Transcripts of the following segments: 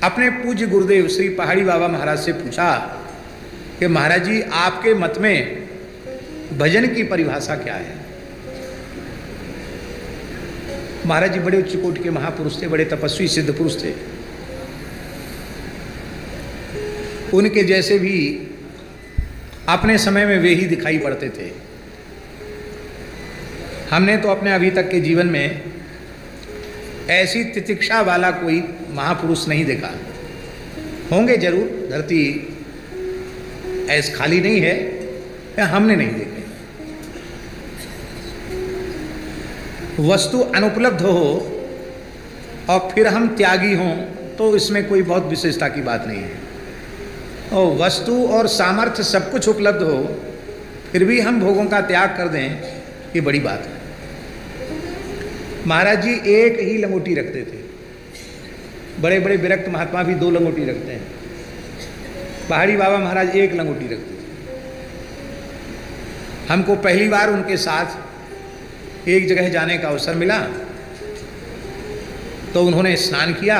अपने पूज्य गुरुदेव श्री पहाड़ी बाबा महाराज से पूछा कि महाराज जी, आपके मत में भजन की परिभाषा क्या है? महाराज जी बड़े उच्च कोटि के महापुरुष थे, बड़े तपस्वी सिद्ध पुरुष थे। उनके जैसे भी अपने समय में वे ही दिखाई पड़ते थे। हमने तो अपने अभी तक के जीवन में ऐसी तितिक्षा वाला कोई महापुरुष नहीं देखा। होंगे जरूर, धरती ऐस खाली नहीं है, या हमने नहीं देखे। वस्तु अनुपलब्ध हो और फिर हम त्यागी हों तो इसमें कोई बहुत विशेषता की बात नहीं है। और वस्तु और सामर्थ्य सब कुछ उपलब्ध हो फिर भी हम भोगों का त्याग कर दें, ये बड़ी बात है। महाराज जी एक ही लंगोटी रखते थे। बड़े बड़े विरक्त महात्मा भी 2 लंगोटी रखते हैं। पहाड़ी बाबा महाराज 1 लंगोटी रखते थे। हमको पहली बार उनके साथ एक जगह जाने का अवसर मिला तो उन्होंने स्नान किया,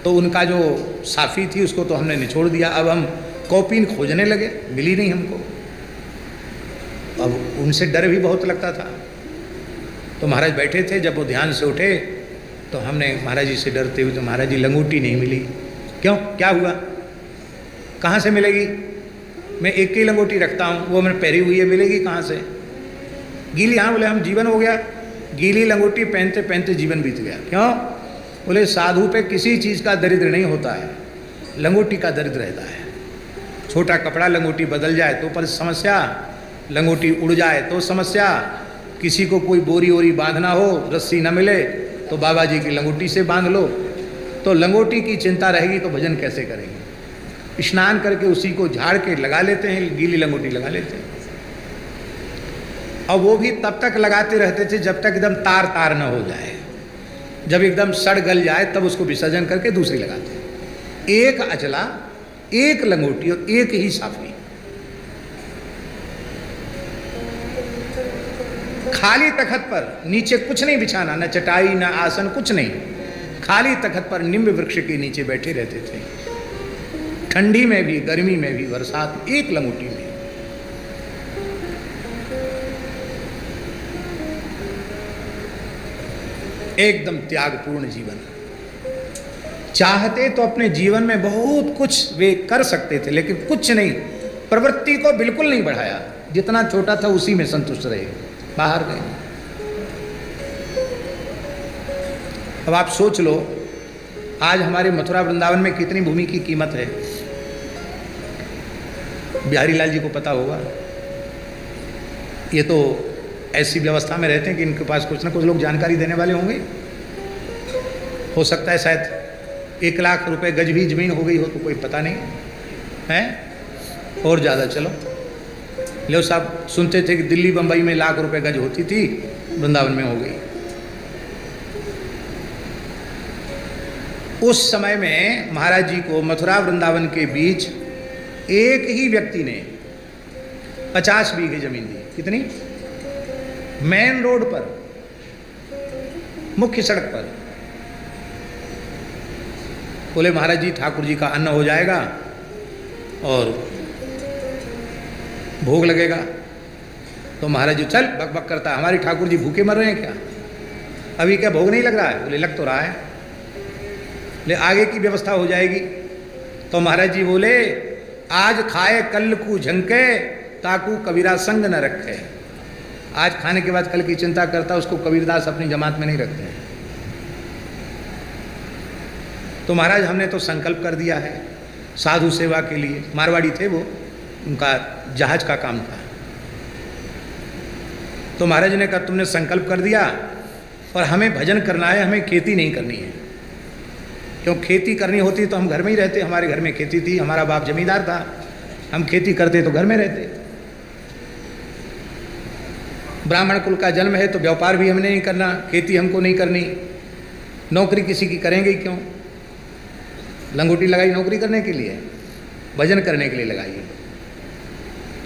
तो उनका जो साफी थी उसको तो हमने निचोड़ दिया। अब हम कॉपीन खोजने लगे, मिली नहीं हमको। अब उनसे डर भी बहुत लगता था। तो महाराज बैठे थे, जब वो ध्यान से उठे तो हमने महाराज जी से डरते हुए, तो महाराज जी लंगोटी नहीं मिली। क्यों, क्या हुआ, कहाँ से मिलेगी? मैं एक ही लंगोटी रखता हूँ, वो मैंने पहरी हुई है, मिलेगी कहाँ से? गीली, हाँ। बोले हम जीवन हो गया, गीली लंगोटी पहनते पहनते जीवन बीत गया। क्यों? बोले साधु पे किसी चीज़ का दरिद्र नहीं होता है, लंगोटी का दरिद्र रहता है। छोटा कपड़ा लंगोटी बदल जाए तो पर समस्या, लंगोटी उड़ जाए तो समस्या, किसी को कोई बोरी वोरी बांधना हो, रस्सी न मिले तो बाबा जी की लंगोटी से बांध लो। तो लंगोटी की चिंता रहेगी तो भजन कैसे करेंगे? स्नान करके उसी को झाड़ के लगा लेते हैं, गीली लंगोटी लगा लेते हैं। और वो भी तब तक लगाते रहते थे जब तक एकदम तार तार न हो जाए। जब एकदम सड़ गल जाए तब उसको विसर्जन करके दूसरी लगाते हैं। एक अचला, एक लंगोटी और एक ही साफी। खाली तखत पर, नीचे कुछ नहीं बिछाना, न चटाई न आसन, कुछ नहीं। खाली तखत पर निम्ब वृक्ष के नीचे बैठे रहते थे। ठंडी में भी, गर्मी में भी, बरसात, एक लंगोटी में। एकदम त्यागपूर्ण जीवन। चाहते तो अपने जीवन में बहुत कुछ वे कर सकते थे, लेकिन कुछ नहीं, प्रवृत्ति को बिल्कुल नहीं बढ़ाया। जितना छोटा था उसी में संतुष्ट रहे, बाहर गए। अब आप सोच लो, आज हमारे मथुरा वृंदावन में कितनी भूमि की कीमत है, बिहारी लाल जी को पता होगा। ये तो ऐसी व्यवस्था में रहते हैं कि इनके पास कुछ ना कुछ लोग जानकारी देने वाले होंगे। हो सकता है शायद 1 लाख रुपए गज भी जमीन हो गई हो तो कोई पता नहीं है, और ज़्यादा। चलो लो साहब, सुनते थे कि दिल्ली बम्बई में लाख रुपए गज होती थी, वृंदावन में हो गई। उस समय में महाराज जी को मथुरा वृंदावन के बीच एक ही व्यक्ति ने 50 बीघे जमीन दी। कितनी? मेन रोड पर, मुख्य सड़क पर। बोले महाराज जी, ठाकुर जी का अन्न हो जाएगा और भोग लगेगा। तो महाराज जी चल बक बक करता, हमारे ठाकुर जी भूखे मर रहे हैं क्या? अभी क्या भोग नहीं लग रहा है? बोले लग तो रहा है, ले आगे की व्यवस्था हो जाएगी। तो महाराज जी बोले आज खाए कल को झंके, ताकू कबीरा संग न रखे। आज खाने के बाद कल की चिंता करता, उसको कबीरदास अपनी जमात में नहीं रखते हैं। तो महाराज हमने तो संकल्प कर दिया है साधु सेवा के लिए। मारवाड़ी थे वो, उनका जहाज का काम था। तो महाराज ने कहा तुमने संकल्प कर दिया और हमें भजन करना है, हमें खेती नहीं करनी है। क्यों खेती करनी होती तो हम घर में ही रहते, हमारे घर में खेती थी, हमारा बाप जमींदार था, हम खेती करते तो घर में रहते। ब्राह्मण कुल का जन्म है तो व्यापार भी हमने नहीं करना, खेती हमको नहीं करनी, नौकरी किसी की करेंगे क्यों? लंगोटी लगाई नौकरी करने के लिए, भजन करने के लिए लगाइए,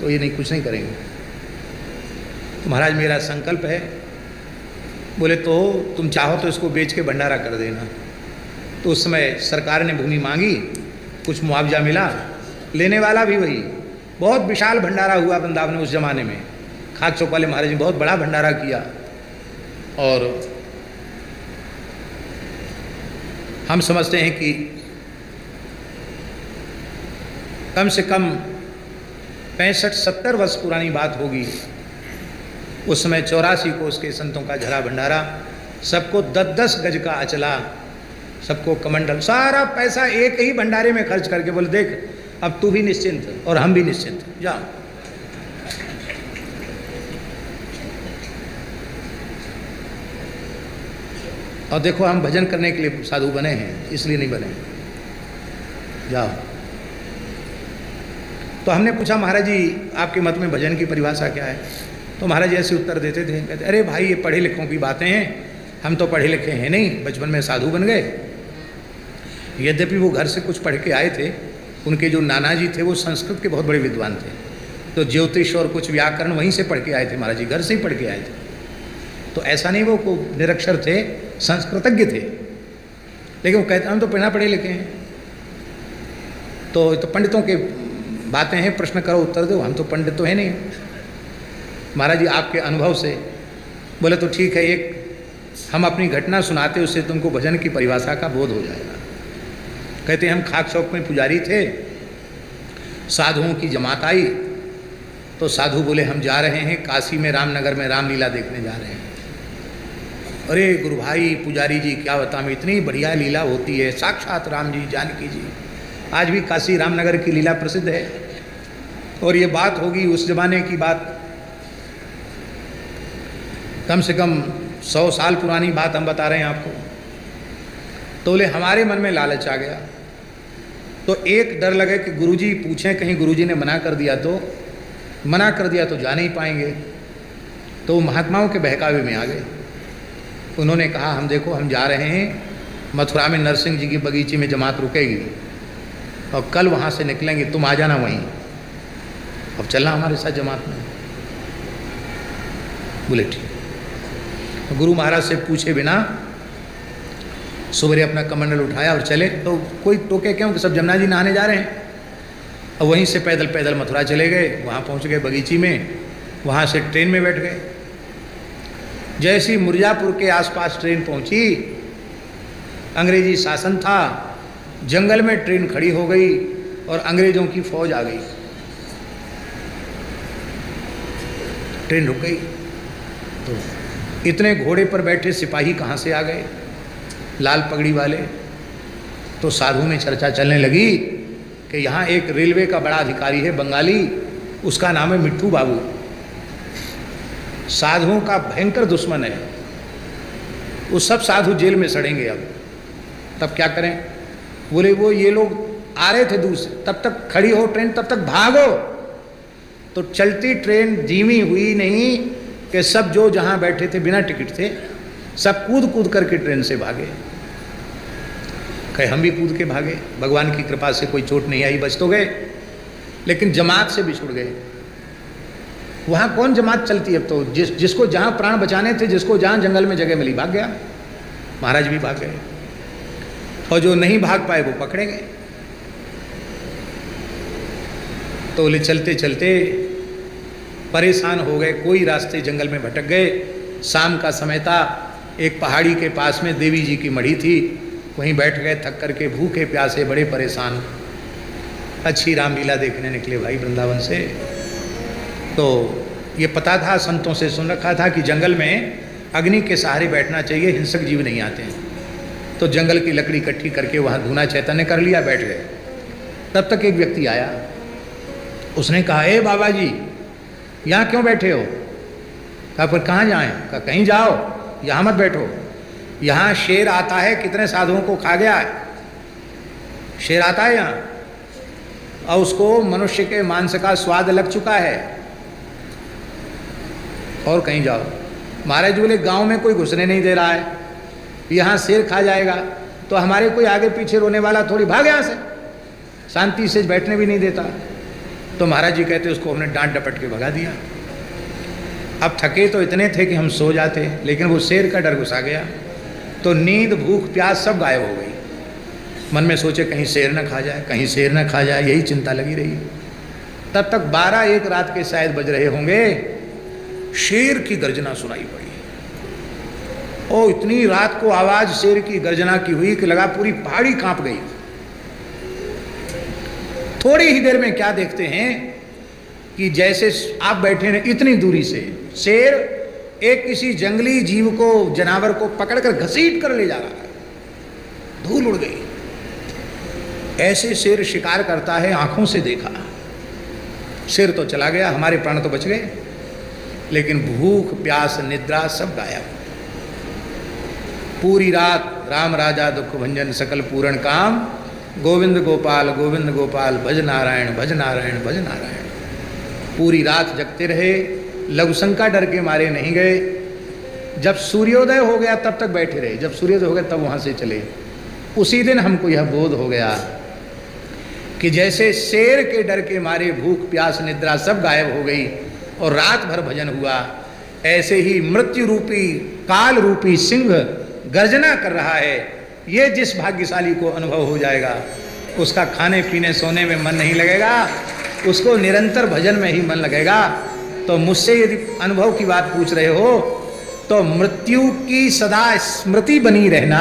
तो ये नहीं, कुछ नहीं करेंगे। तो महाराज मेरा संकल्प है। बोले तो तुम चाहो तो इसको बेच के भंडारा कर देना। तो उस समय सरकार ने भूमि मांगी, कुछ मुआवजा मिला, लेने वाला भी वही। बहुत विशाल भंडारा हुआ वृंदावन में उस जमाने में। खाक चौक वाले महाराज ने बहुत बड़ा भंडारा किया। और हम समझते हैं कि कम से कम 65-70 वर्ष पुरानी बात होगी। उस समय 84 कोस के संतों का झरा भंडारा, सबको 10-10 गज का अचला, सबको कमंडल, सारा पैसा एक ही भंडारे में खर्च करके बोले देख अब तू भी निश्चिंत और हम भी निश्चिंत, जाओ। और देखो हम भजन करने के लिए साधु बने हैं, इसलिए नहीं बने, जाओ। तो हमने पूछा महाराज जी आपके मत में भजन की परिभाषा क्या है? तो महाराज जी ऐसे उत्तर देते थे, कहते अरे भाई ये पढ़े लिखों की बातें हैं, हम तो पढ़े लिखे हैं नहीं, बचपन में साधु बन गए। यद्यपि वो घर से कुछ पढ़ के आए थे, उनके जो नाना जी थे वो संस्कृत के बहुत बड़े विद्वान थे, तो ज्योतिष और कुछ व्याकरण वहीं से पढ़ के आए थे, महाराज जी घर से ही पढ़ के आए थे। तो ऐसा नहीं वो निरक्षर थे, संस्कृतज्ञ थे, लेकिन वो कहते हम तो बिना पढ़े लिखे हैं। तो पंडितों के बातें हैं, प्रश्न करो उत्तर दो, हम तो पंडित तो है नहीं। महाराज जी आपके अनुभव से बोले तो ठीक है, एक हम अपनी घटना सुनाते, उससे तुमको भजन की परिभाषा का बोध हो जाएगा। कहते हम खाक चौक में पुजारी थे, साधुओं की जमात आई, तो साधु बोले हम जा रहे हैं काशी में, रामनगर में रामलीला देखने जा रहे हैं। अरे गुरु भाई पुजारी जी क्या बताऊं, इतनी बढ़िया लीला होती है, साक्षात राम जी जानकी जी, आज भी काशी रामनगर की लीला प्रसिद्ध है। और ये बात होगी उस जमाने की बात, कम से कम 100 साल पुरानी बात हम बता रहे हैं आपको। तो बोले हमारे मन में लालच आ गया, तो एक डर लगे कि गुरुजी पूछें, कहीं गुरुजी ने मना कर दिया तो जा नहीं पाएंगे। तो महात्माओं के बहकावे में आ गए। उन्होंने कहा हम देखो हम जा रहे हैं मथुरा में, नरसिंह जी की बगीचे में जमात रुकेगी और कल वहाँ से निकलेंगे, तुम आ जाना वहीं। अब चलना हमारे साथ जमात में। बोले ठीक। तो गुरु महाराज से पूछे बिना सुबह अपना कमंडल उठाया और चले। तो कोई टोके क्यों कि सब जमुना जी नहाने जा रहे हैं। और वहीं से पैदल पैदल मथुरा चले गए, वहाँ पहुँच गए बगीची में, वहाँ से ट्रेन में बैठ गए। जैसी मिर्जापुर के आसपास ट्रेन पहुँची, अंग्रेजी शासन था, जंगल में ट्रेन खड़ी हो गई और अंग्रेजों की फौज आ गई, ट्रेन रुक गई। तो इतने घोड़े पर बैठे सिपाही कहाँ से आ गए, लाल पगड़ी वाले। तो साधु में चर्चा चलने लगी कि यहाँ एक रेलवे का बड़ा अधिकारी है बंगाली, उसका नाम है मिट्ठू बाबू, साधुओं का भयंकर दुश्मन है, वो सब साधु जेल में सड़ेंगे। अब तब क्या करें? बोले वो ये लोग आ रहे थे दूर से, तब तक खड़ी हो ट्रेन, तब तक भागो। तो चलती ट्रेन धीमी हुई नहीं कि सब जो जहाँ बैठे थे बिना टिकट थे सब कूद कूद करके ट्रेन से भागे। कहे हम भी कूद के भागे, भगवान की कृपा से कोई चोट नहीं आई, बच तो गए, लेकिन जमात से बिछुड़ गए। वहाँ कौन जमात चलती है अब तो, जिसको जहाँ प्राण बचाने थे, जिसको जहाँ जंगल में जगह मिली भाग गया। महाराज भी भाग गए और जो नहीं भाग पाए वो पकड़े गए। तो बोले चलते चलते परेशान हो गए, कोई रास्ते जंगल में भटक गए। शाम का समय था, एक पहाड़ी के पास में देवी जी की मढ़ी थी, वहीं बैठ गए थक करके, भूखे प्यासे बड़े परेशान। अच्छी रामलीला देखने निकले भाई वृंदावन से। तो ये पता था, संतों से सुन रखा था कि जंगल में अग्नि के सहारे बैठना चाहिए, हिंसक जीव नहीं आते हैं। तो जंगल की लकड़ी इकट्ठी करके वहाँ धूना चैतन्य कर लिया, बैठ गए। तब तक एक व्यक्ति आया, उसने कहा ए बाबा जी यहाँ क्यों बैठे हो? कहा फिर कहाँ जाएं? कहा कहीं जाओ, यहाँ मत बैठो, यहाँ शेर आता है, कितने साधुओं को खा गया है। शेर आता है यहाँ और उसको मनुष्य के मांस का स्वाद लग चुका है, और कहीं जाओ। महाराज बोले गांव में कोई घुसने नहीं दे रहा है, यहाँ शेर खा जाएगा तो हमारे कोई आगे पीछे रोने वाला थोड़ी, भाग यहाँ से, शांति से बैठने भी नहीं देता। तो महाराज जी कहते उसको हमने डांट डपट के भगा दिया। अब थके तो इतने थे कि हम सो जाते, लेकिन वो शेर का डर घुसा गया, तो नींद भूख प्यास सब गायब हो गई। मन में सोचे कहीं शेर न खा जाए, कहीं शेर न खा जाए, यही चिंता लगी रही। तब तक 12-1 रात के शायद बज रहे होंगे, शेर की गर्जना सुनाई पड़ी। ओ इतनी रात को आवाज शेर की गर्जना की हुई कि लगा पूरी पहाड़ी कांप गई। थोड़ी ही देर में क्या देखते हैं कि जैसे आप बैठे हैं इतनी दूरी से शेर एक किसी जंगली जीव को, जानवर को पकड़कर घसीट कर ले जा रहा है, धूल उड़ गई। ऐसे शेर शिकार करता है, आंखों से देखा। शेर तो चला गया, हमारे प्राण तो बच गए, लेकिन भूख प्यास निद्रा सब गायब। पूरी रात राम राजा दुख भंजन सकल पूर्ण काम, गोविंद गोपाल भज नारायण भज नारायण भज नारायण। पूरी रात जगते रहे, लघुशंका डर के मारे नहीं गए। जब सूर्योदय हो गया तब तक बैठे रहे, जब सूर्योदय हो गया तब वहाँ से चले। उसी दिन हमको यह बोध हो गया कि जैसे शेर के डर के मारे भूख प्यास निद्रा सब गायब हो गई और रात भर भजन हुआ, ऐसे ही मृत्यु रूपी काल रूपी सिंह गर्जना कर रहा है। ये जिस भाग्यशाली को अनुभव हो जाएगा, उसका खाने पीने सोने में मन नहीं लगेगा, उसको निरंतर भजन में ही मन लगेगा। तो मुझसे यदि अनुभव की बात पूछ रहे हो तो मृत्यु की सदा स्मृति बनी रहना,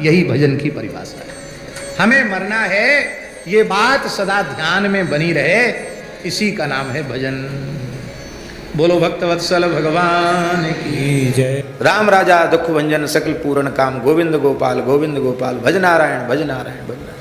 यही भजन की परिभाषा है। हमें मरना है, ये बात सदा ध्यान में बनी रहे, इसी का नाम है भजन। बोलो भक्तवत्सल भगवान की जय। राम राजा दुख भंजन सकल पूर्ण काम, गोविंद गोपाल भज नारायण भज नारायण भज नारायण।